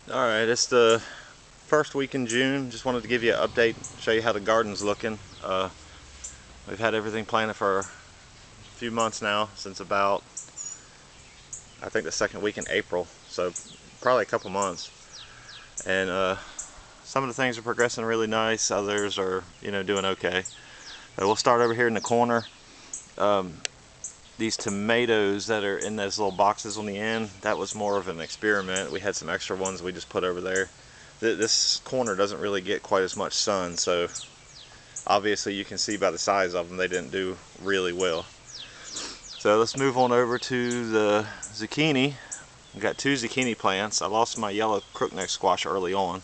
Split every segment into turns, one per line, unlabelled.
Alright, it's the first week in June. Just wanted to give you an update, show you how the garden's looking. We've had everything planted for a few months now, since about, I think, the second week in April, so probably a couple months. And some of the things are progressing really nice, others are, doing okay. We'll start over here in the corner. These tomatoes that are in those little boxes on the end, that was more of an experiment. We had some extra ones we just put over there. This corner doesn't really get quite as much sun, so obviously you can see by the size of them they didn't do really well. So let's move on over to the zucchini. We've got two zucchini plants. I lost my yellow crookneck squash early on,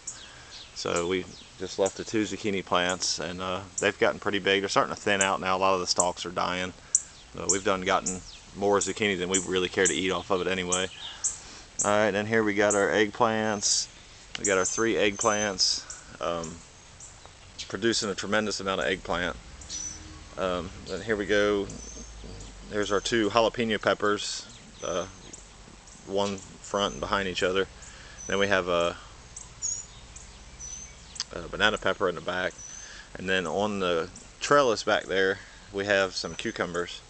so we just left the two zucchini plants, and they've gotten pretty big. They're starting to thin out now. A lot of the stalks are dying. We've gotten more zucchini than we really care to eat off of it anyway. Alright, and here we got our eggplants. We got our 3 eggplants, producing a tremendous amount of eggplant. And here we go. There's our 2 jalapeno peppers, one front and behind each other. Then we have a banana pepper in the back. And then on the trellis back there, we have some cucumbers.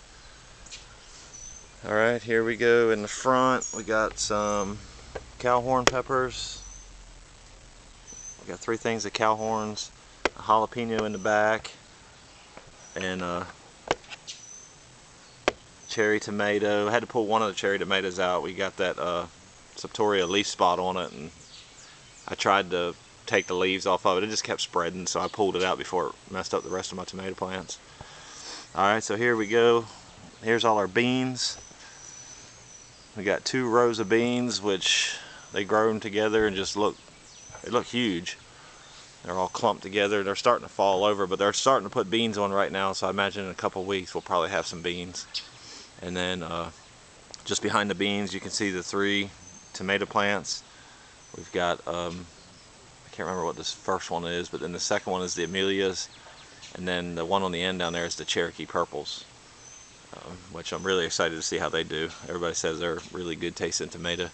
Alright, here we go in the front. We got some cow horn peppers. We got 3 things of cow horns, a jalapeno in the back, and a cherry tomato. I had to pull one of the cherry tomatoes out. We got that Septoria leaf spot on it, and I tried to take the leaves off of it. It just kept spreading, so I pulled it out before it messed up the rest of my tomato plants. Alright, so here we go. Here's all our beans. We got 2 rows of beans, which they grown together and just look huge. They're all clumped together. They're starting to fall over, but they're starting to put beans on right now, so I imagine in a couple of weeks we'll probably have some beans. And then just behind the beans you can see the 3 tomato plants. We've got, I can't remember what this first one is, but then the second one is the Amelias, and then the one on the end down there is the Cherokee Purples. Which I'm really excited to see how they do. Everybody says they're really good tasting tomato.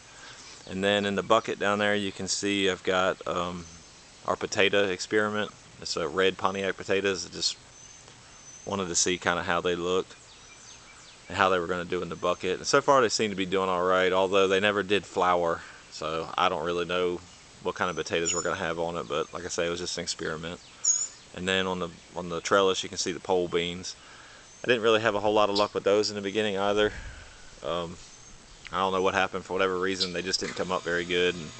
And then in the bucket down there you can see I've got our potato experiment. It's a red Pontiac potatoes. I just wanted to see kind of how they looked and how they were going to do in the bucket. And so far they seem to be doing alright, although they never did flower, so I don't really know what kind of potatoes we're going to have on it, but like I say, it was just an experiment. And then on the trellis you can see the pole beans. I didn't really have a whole lot of luck with those in the beginning either. I don't know what happened. For whatever reason, they just didn't come up very good. And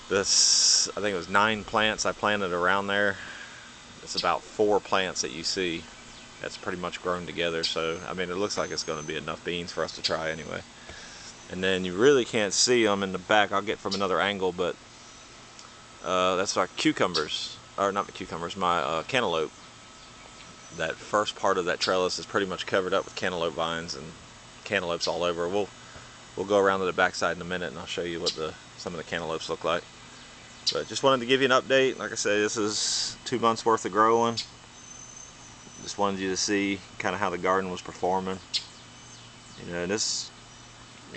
this, I think it was 9 plants I planted around there. It's about 4 plants that you see. That's pretty much grown together. So, I mean, it looks like it's going to be enough beans for us to try anyway. And then you really can't see them in the back. I'll get from another angle, but that's our cucumbers. Or not the cucumbers, my cantaloupe. That first part of that trellis is pretty much covered up with cantaloupe vines and cantaloupes all over. We'll go around to the backside in a minute and I'll show you what some of the cantaloupes look like. But just wanted to give you an update. Like I say, this is 2 months worth of growing. Just wanted you to see kind of how the garden was performing. This,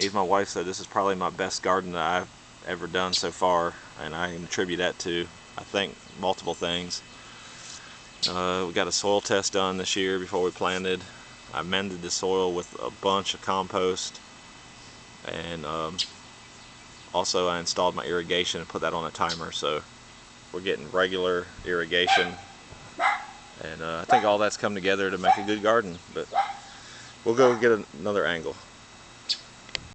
even my wife said this is probably my best garden that I've ever done so far, and I can attribute that to, I think, multiple things. We got a soil test done this year before we planted. I amended the soil with a bunch of compost, and also I installed my irrigation and put that on a timer, so we're getting regular irrigation, and I think all that's come together to make a good garden. But we'll go get another angle.